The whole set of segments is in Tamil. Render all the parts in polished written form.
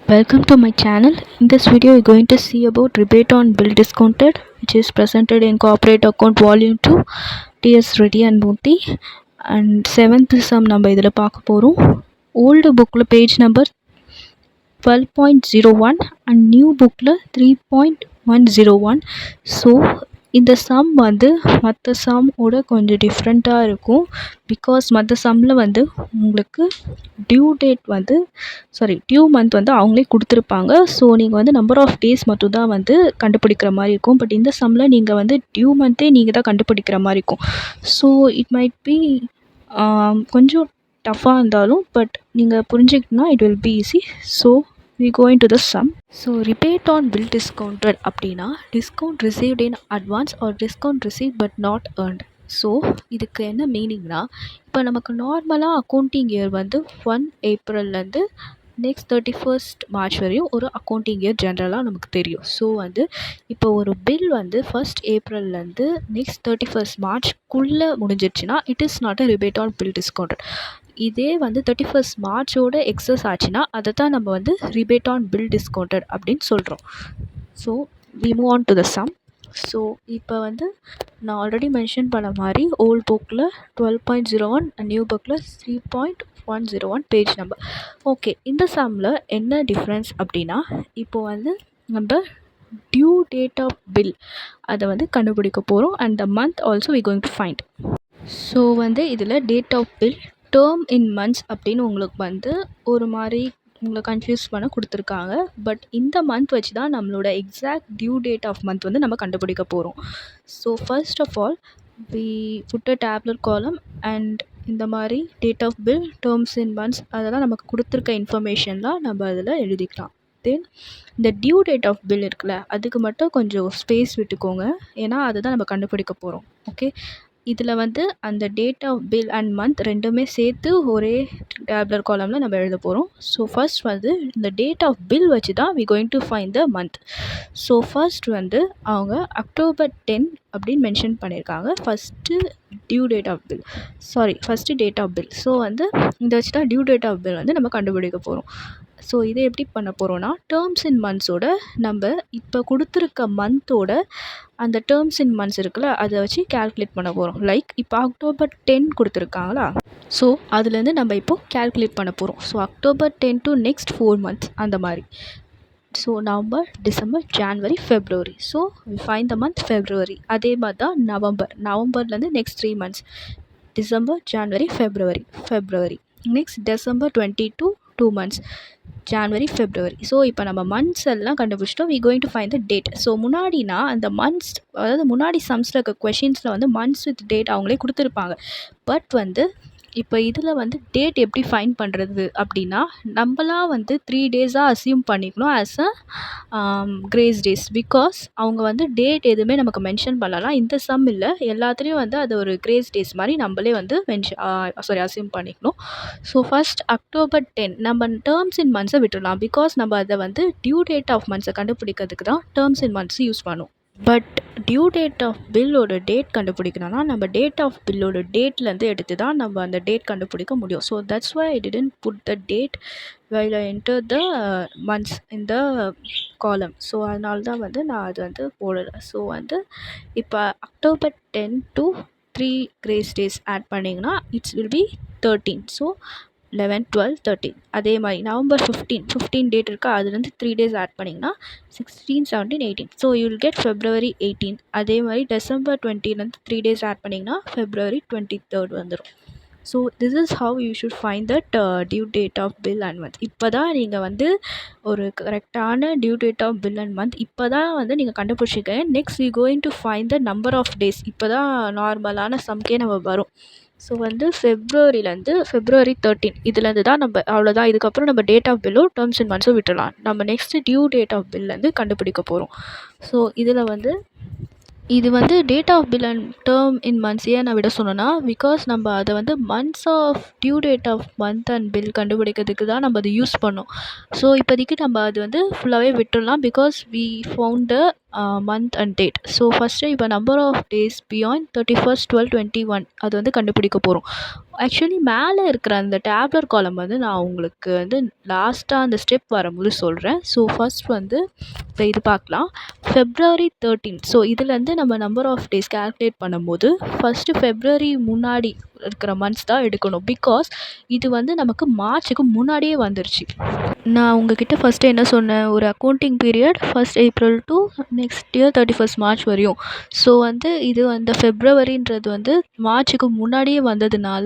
Welcome to my channel. In this video, you're going to see about rebate on bill discounted, which is presented in Corporate Account Volume 2, T.S. Reddy and Murthy. And 7th sum நம்ம இதில் பார்க்க போகிறோம். Old bookல page number 12.01 and new bookல 3.101. So இந்த சம் வந்து மற்ற சம்மோட கொஞ்சம் டிஃப்ரெண்ட்டாக இருக்கும். பிகாஸ் மற்ற சம்மில் வந்து உங்களுக்கு டியூ மந்த் வந்து அவங்களே கொடுத்துருப்பாங்க. ஸோ நீங்கள் வந்து நம்பர் ஆஃப் டேஸ் மட்டும்தான் வந்து கண்டுபிடிக்கிற மாதிரி இருக்கும். பட் இந்த சம்மில் நீங்கள் வந்து டியூ மந்த்தே நீங்கள் தான் கண்டுபிடிக்கிற மாதிரி இருக்கும். ஸோ இட் மைட் பி கொஞ்சம் டஃப்பாக இருந்தாலும் பட் நீங்கள் புரிஞ்சுக்கிட்டோன்னா it will be easy. So we go into the sum. So rebate on bill discounted அப்படின்னா discount received in advance or discount received but not earned. So இதுக்கு என்ன மீனிங்னா, இப்போ நமக்கு நார்மலாக அக்கௌண்டிங் இயர் வந்து 1 ஏப்ரல்லேருந்து நெக்ஸ்ட் 31st மார்ச் வரையும் ஒரு அக்கௌண்டிங் இயர் ஜென்ரலாக நமக்கு தெரியும். ஸோ வந்து இப்போ ஒரு பில் வந்து 1st ஏப்ரல்லேருந்து நெக்ஸ்ட் 31st மார்ச்க்குள்ளே முடிஞ்சிடுச்சுன்னா it is not a rebate on bill discounted. இதே வந்து 31st மார்ச்சோட எக்ஸஸ் ஆச்சுன்னா அதை தான் நம்ம வந்து ரிபேட் ஆன் பில் டிஸ்கவுண்டட் அப்படின்னு சொல்கிறோம். So we move on to the sum. So இப்போ வந்து நான் ஆல்ரெடி மென்ஷன் பண்ண மாதிரி ஓல்ட் புக்கில் 12.01 அண்ட் நியூ புக்கில் 3.101 பேஜ் நம்பர். ஓகே, இந்த சம்மில் என்ன டிஃப்ரென்ஸ் அப்படின்னா, இப்போது வந்து நம்ம டியூ டேட் ஆஃப் பில் அதை வந்து கண்டுபிடிக்க போகிறோம் and the month also we going to find. So வந்து இதில் date of bill term in months அப்படின்னு உங்களுக்கு வந்து ஒரு மாதிரி உங்களை கன்ஃபியூஸ் பண்ண கொடுத்துருக்காங்க. பட் இந்த மந்த் வச்சு தான் நம்மளோட exact due date of month வந்து நம்ம கண்டுபிடிக்க போகிறோம். So first of all we put a tabular column and இந்த மாதிரி date of bill terms in months அதெல்லாம் நமக்கு கொடுத்துருக்க இன்ஃபர்மேஷன்லாம் நம்ம அதில் எழுதிக்கலாம். தென் இந்த டியூ டேட் ஆஃப் பில் இருக்குல்ல, அதுக்கு மட்டும் கொஞ்சம் ஸ்பேஸ் விட்டுக்கோங்க, ஏன்னா அதுதான் நம்ம கண்டுபிடிக்க போகிறோம். ஓகே, இதில் வந்து அந்த date of bill and month ரெண்டுமே சேர்த்து ஒரே டேப்லர் காலமில் நம்ம எழுத போகிறோம். ஸோ ஃபர்ஸ்ட் வந்து இந்த டேட் ஆஃப் பில் வச்சு தான் we going to find the month. So first வந்து அவங்க அக்டோபர் 10 அப்படின்னு மென்ஷன் பண்ணியிருக்காங்க. First date of bill. So வந்து இதை வச்சு தான் டியூ டேட் ஆஃப் பில் வந்து நம்ம கண்டுபிடிக்க போகிறோம். ஸோ இதை எப்படி பண்ண போகிறோன்னா, டேர்ம்ஸ் இன் மந்த்ஸோட நம்ம இப்போ கொடுத்துருக்க மந்த்தோட அந்த டேர்ம்ஸ் இன் மந்த்ஸ் இருக்குல்ல, அதை வச்சு கேல்குலேட் பண்ண போகிறோம். லைக் இப்போ அக்டோபர் 10 கொடுத்துருக்காங்களா, ஸோ அதுலேருந்து நம்ம இப்போது கேல்குலேட் பண்ண போகிறோம். So October 10 to next 4 months அந்த மாதிரி. So November, December, January, February. So we find the month February. அதே மாதிரி தான் நவம்பர்லேருந்து next 3 months, December, January, February. Next December 22 2 months, January, February. So இப்போ நம்ம மந்த்ஸ் எல்லாம் கண்டுபிடிச்சிட்டோம். We going to find the date. So முன்னாடினா அந்த மந்த்ஸ், அதாவது முன்னாடி சம்ஸில் இருக்க கொஷின்ஸில் வந்து மந்த்ஸ் வித் டேட் அவங்களே கொடுத்துருப்பாங்க. பட் வந்து இப்போ இதில் வந்து டேட் எப்படி ஃபைண்ட் பண்ணுறது அப்படின்னா, நம்மளாம் வந்து 3 days-ஆக அசியூம் பண்ணிக்கணும் as a grace days. Because அவங்க வந்து டேட் எதுவுமே நமக்கு மென்ஷன் பண்ணலாம். இந்த சம் இல்லை, எல்லாத்துலேயும் வந்து அது ஒரு கிரேஸ் டேஸ் மாதிரி நம்மளே வந்து அசியூம் பண்ணிக்கணும். ஸோ ஃபர்ஸ்ட் அக்டோபர் 10 நம்ம டேர்ம்ஸ் இன் மந்த்ஸை விட்டுடலாம். பிகாஸ் நம்ம அதை வந்து டியூ டேட் ஆஃப் மந்த்ஸை கண்டுபிடிக்கிறதுக்கு தான் டேர்ம்ஸ் இன் மந்த்ஸ் யூஸ் பண்ணும். பட் டியூ டேட் ஆஃப் பில்லோட டேட் கண்டுபிடிக்கணும்னா நம்ம டேட் ஆஃப் பில்லோட டேட்லேருந்து எடுத்து தான் நம்ம அந்த டேட் கண்டுபிடிக்க முடியும். So that's why I didn't put the date while I enter the months in the column. So அதனால தான் வந்து நான் அது வந்து போடலை. ஸோ வந்து இப்போ October 10 to 3 grace days add பண்ணிங்கன்னா இட்ஸ் வில் பி 13. ஸோ 11, 12, 13. அதே மாதிரி நவம்பர் 15 டேட் இருக்கா, அதுலேருந்து 3 days ஆட் பண்ணிங்கன்னா 16, 17, 18. So you will get February 18. அதே மாதிரி டிசம்பர் 20லேருந்து 3 days ஆட் பண்ணிங்கன்னா ஃபெப்ரவரி 23rd வந்துடும். So this is how you should find that due date of bill and month. இப்போ தான் நீங்கள் வந்து ஒரு கரெக்டான due date of bill and month இப்போ தான் வந்து நீங்கள் கண்டுபிடிச்சிருக்கீங்க. Next you going to find the number of days. இப்போ தான் நார்மலான சம்கே நம்ம வரும். ஸோ வந்து ஃபெப்ரவரி 13 இதுலேருந்து தான் நம்ம அவ்வளோதான். இதுக்கப்புறம் நம்ம டேட் ஆஃப் பில்லோ டேர்ம்ஸ் இன் மந்த்ஸோ விட்டுடலாம். நம்ம நெக்ஸ்ட்டு டியூ டேட் ஆஃப் பில்லேருந்து கண்டுபிடிக்க போகிறோம். ஸோ இதில் வந்து இது வந்து date of bill and term in months ஏன் நான் விட சொன்னேன்னா, பிகாஸ் நம்ம அதை வந்து months of due date of month and bill கண்டுபிடிக்கிறதுக்கு தான் நம்ம அதை யூஸ் பண்ணோம். ஸோ இப்போதைக்கு நம்ம அது வந்து ஃபுல்லாகவே விட்டுடலாம். Because we found the month and date. So first இப்போ நம்பர் ஆஃப் டேஸ் பியாண்ட் 31/12/21 அது வந்து கண்டுபிடிக்க போகிறோம். ஆக்சுவலி மேலே இருக்கிற அந்த டேப்லர் காலம் வந்து நான் உங்களுக்கு வந்து லாஸ்ட்டாக அந்த ஸ்டெப் வரும்போது சொல்கிறேன். ஸோ ஃபஸ்ட் வந்து இப்போ இது பார்க்கலாம். February 13. ஸோ இதுலேருந்து நம்ம நம்பர் ஆஃப் டேஸ் கால்குலேட் பண்ணும்போது ஃபஸ்ட்டு February முன்னாடி இருக்கிற மந்த்ஸ் தான் எடுக்கணும். பிகாஸ் இது வந்து நமக்கு மார்ச்சுக்கு முன்னாடியே வந்துருச்சு. நான் உங்ககிட்ட ஃபஸ்ட்டு என்ன சொன்னேன், ஒரு accounting period 1st April to next year 31st March வரையும். ஸோ வந்து இது அந்த ஃபெப்ரவரின்றது வந்து மார்ச்சுக்கு முன்னாடியே வந்ததுனால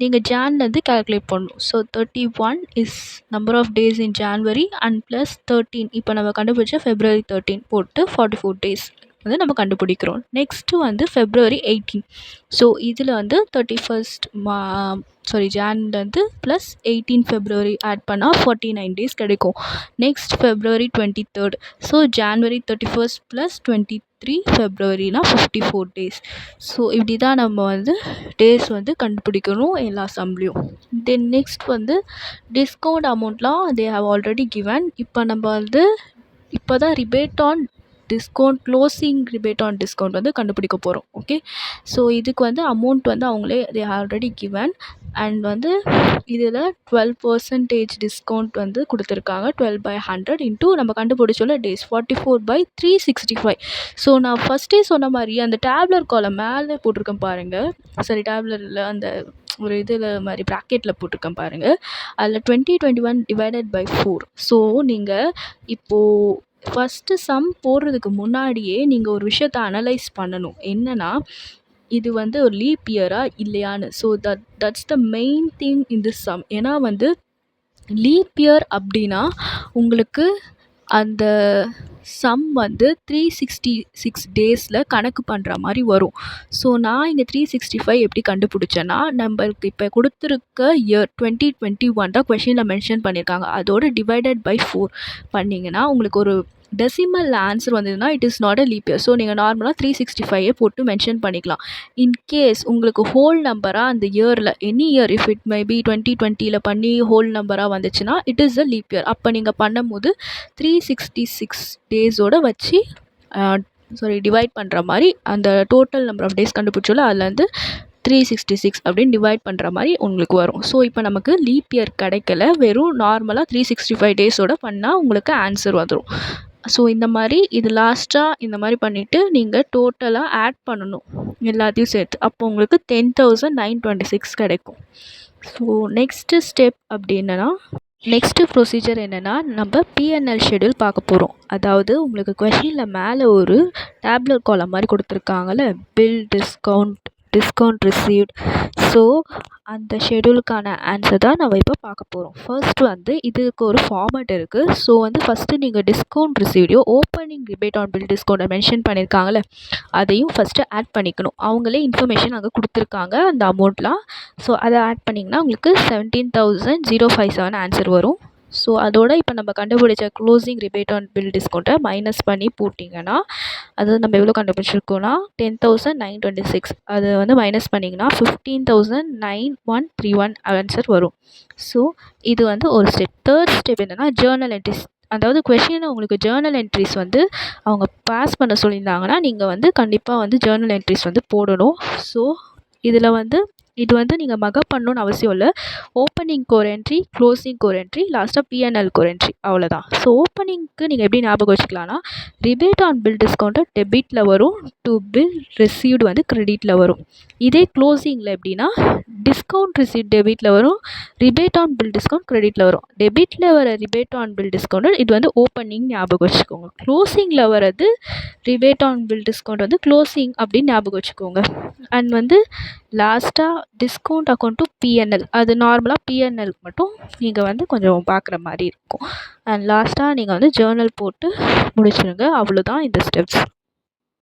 நீங்கள் ஜான்லேருந்து கால்குலேட் பண்ணணும். So 31 is number of days in January and plus 13 இப்போ நம்ம கண்டுபிடிச்ச February 13 போட்டு 44 டேஸ் வந்து நம்ம கண்டுபிடிக்கிறோம். நெக்ஸ்ட்டு வந்து February 18. ஸோ இதில் வந்து 31st ஜான்லேருந்து ப்ளஸ் 18 February ஆட் பண்ணால் 49 டேஸ் கிடைக்கும். Next February 23. So January 31st plus 23 Februaryனா 54 டேஸ். ஸோ இப்படி தான் நம்ம வந்து டேஸ் வந்து கண்டுபிடிக்கணும் எல்லா சம்லேயும். தென் நெக்ஸ்ட் வந்து டிஸ்கவுண்ட் அமௌண்ட்லாம் தே ஹவ் ஆல்ரெடி கிவன். இப்போ நம்ம வந்து இப்போ தான் rebate on discount closing rebate on discount வந்து கண்டுபிடிக்க போகிறோம். ஓகே, ஸோ இதுக்கு வந்து அமௌண்ட் வந்து அவங்களே தே ஆல்ரெடி கிவன். அண்ட் வந்து இதில் 12% டிஸ்கவுண்ட் வந்து கொடுத்துருக்காங்க. 12/100 இன்ட்டு நம்ம கண்டுபிடிச்சோல்ல டேஸ் 44/365. ஸோ நான் ஃபஸ்ட்டே சொன்ன மாதிரி அந்த டேப்லர் காலம் மேலே போட்டிருக்கேன் பாருங்கள். சரி, டேப்லரில் அந்த ஒரு இதில் மாதிரி ப்ராக்கெட்டில் போட்டிருக்கேன் பாருங்கள். அதில் 2021 டிவைடட் பை 4. ஸோ நீங்கள் இப்போது ஃபஸ்ட்டு சம் போடுறதுக்கு முன்னாடியே நீங்கள் ஒரு விஷயத்தை அனலைஸ் பண்ணணும். என்னென்னா இது வந்து ஒரு லீப் இயரா இல்லையான்னு. So that's the main thing in this sum. ஏன்னா வந்து லீப் இயர் அப்படின்னா உங்களுக்கு அந்த சம் வந்து 366 டேஸில் கணக்கு பண்ணுற மாதிரி வரும். ஸோ நான் இங்கே 365 எப்படி கண்டுபிடிச்சேன்னா, நம்மளுக்கு இப்போ கொடுத்துருக்க இயர் 2021 தான் கொஷினில் மென்ஷன் பண்ணியிருக்காங்க. அதோட டிவைடட் பை 4 பண்ணிங்கன்னா உங்களுக்கு ஒரு டெசிமல் ஆன்சர் வந்ததுன்னா it is not a leap year. So நீங்கள் நார்மலாக 365 போட்டு மென்ஷன் பண்ணிக்கலாம். இன்கேஸ் உங்களுக்கு ஹோல் நம்பராக அந்த இயரில் any year if it may be 2020 பண்ணி ஹோல் நம்பராக வந்துச்சுன்னா it is a leap year. அப்போ நீங்கள் பண்ணும்போது 366 டேஸோடு வச்சு டிவைட் பண்ணுற மாதிரி அந்த டோட்டல் நம்பர் ஆஃப் டேஸ் கண்டுபிடிச்சோல அதுலேருந்து 366 அப்படின்னு டிவைட் பண்ணுற மாதிரி உங்களுக்கு வரும். ஸோ இப்போ நமக்கு லீப் இயர் கிடைக்கல, வெறும் நார்மலாக 365 டேஸோடு பண்ணால் உங்களுக்கு ஆன்சர் வந்துடும். ஸோ இந்த மாதிரி இது லாஸ்ட்டாக இந்த மாதிரி பண்ணிவிட்டு நீங்கள் டோட்டலாக ஆட் பண்ணணும் எல்லாத்தையும் சேர்த்து. அப்போ உங்களுக்கு 10,926 கிடைக்கும். ஸோ நெக்ஸ்ட்டு ஸ்டெப் அப்படின்னா நெக்ஸ்ட்டு ப்ரொசீஜர் என்னென்னா நம்ம பிஎன்எல் ஷெடியூல் பார்க்க போகிறோம். அதாவது உங்களுக்கு கொஷினில் மேலே ஒரு டேப்லர் காலம் மாதிரி கொடுத்துருக்காங்கல்ல, பில் டிஸ்கவுண்ட் ரிசீவ்ட். ஸோ அந்த ஷெடியூலுக்கான ஆன்சர் தான் நம்ம இப்போ பார்க்க போகிறோம். ஃபர்ஸ்ட் வந்து இதுக்கு ஒரு ஃபார்மேட் இருக்குது. ஸோ வந்து ஃபஸ்ட்டு நீங்கள் டிஸ்கவுண்ட் ரிசீவ்டையோ ஓப்பனிங் ரிபேட் ஆன் பில் டிஸ்கவுண்ட்டை மென்ஷன் பண்ணியிருக்காங்களே அதையும் ஃபஸ்ட்டு ஆட் பண்ணிக்கணும். அவங்களே இன்ஃபர்மேஷன் அங்கே கொடுத்துருக்காங்க அந்த அமௌண்ட்லாம். ஸோ அதை ஆட் பண்ணிங்கன்னா உங்களுக்கு 17,057 ஆன்சர் வரும். ஸோ அதோட இப்போ நம்ம கண்டுபிடிச்ச க்ளோசிங் ரிபேட் ஆன் பில் டிஸ்கவுண்ட்டை மைனஸ் பண்ணி போட்டிங்கன்னா அது நம்ம எவ்வளோ கண்டுபிடிச்சிருக்கோன்னா 10,926. அது வந்து மைனஸ் பண்ணிங்கன்னா 15,9131 ஆன்சர் வரும். ஸோ இது வந்து ஒரு ஸ்டெப். தேர்ட் ஸ்டெப் என்னென்னா ஜேர்னல் என்ட்ரிஸ். அதாவது கொஷினை உங்களுக்கு ஜேர்னல் என்ட்ரிஸ் வந்து அவங்க பாஸ் பண்ண சொல்லியிருந்தாங்கன்னா நீங்கள் வந்து கண்டிப்பாக வந்து ஜேர்னல் என்ட்ரிஸ் வந்து போடணும். ஸோ இதில் வந்து இது வந்து நீங்கள் மகப் பண்ணணுன்னு அவசியம் இல்லை. Opening core entry, closing core entry, லாஸ்ட்டாக பிஎன்எல் கோர் என்ட்ரி, அவ்வளோதான். ஸோ ஓப்பனிங்க்கு நீங்கள் எப்படி ஞாபகம் வச்சுக்கலாம்னா ரிபேட் ஆன் பில் டிஸ்கவுண்ட்டு டெபிட்டில் வரும், டு பில் ரிசீவ்டு வந்து கிரெடிட்டில் வரும். இதே க்ளோசிங்கில் எப்படின்னா டிஸ்கவுண்ட் ரிசீவ்ட் டெபிட்டில் வரும், ரிபேட் ஆன் பில் டிஸ்கவுண்ட் கிரெடிட்டில் வரும். டெபிட்டில் வர ரிபேட் ஆன் பில் டிஸ்கவுண்ட் இது வந்து ஓப்பனிங் ஞாபகம் வச்சுக்கோங்க. க்ளோசிங்கில் வரது ரிபேட் ஆன் பில் டிஸ்கவுண்ட் வந்து க்ளோசிங் அப்படின்னு ஞாபகம் வச்சுக்கோங்க. அண்ட் வந்து லாஸ்ட்டாக டிஸ்கவுண்ட் அக்கௌண்ட் டு பிஎன்எல், அது நார்மலாக பிஎன்எல்க்கு மட்டும் நீங்கள் வந்து கொஞ்சம் பார்க்குற மாதிரி இருக்கும். அண்ட் லாஸ்ட்டாக நீங்கள் வந்து ஜேர்னல் போட்டு முடிச்சிடுங்க. அவ்வளோதான் இந்த ஸ்டெப்ஸ்.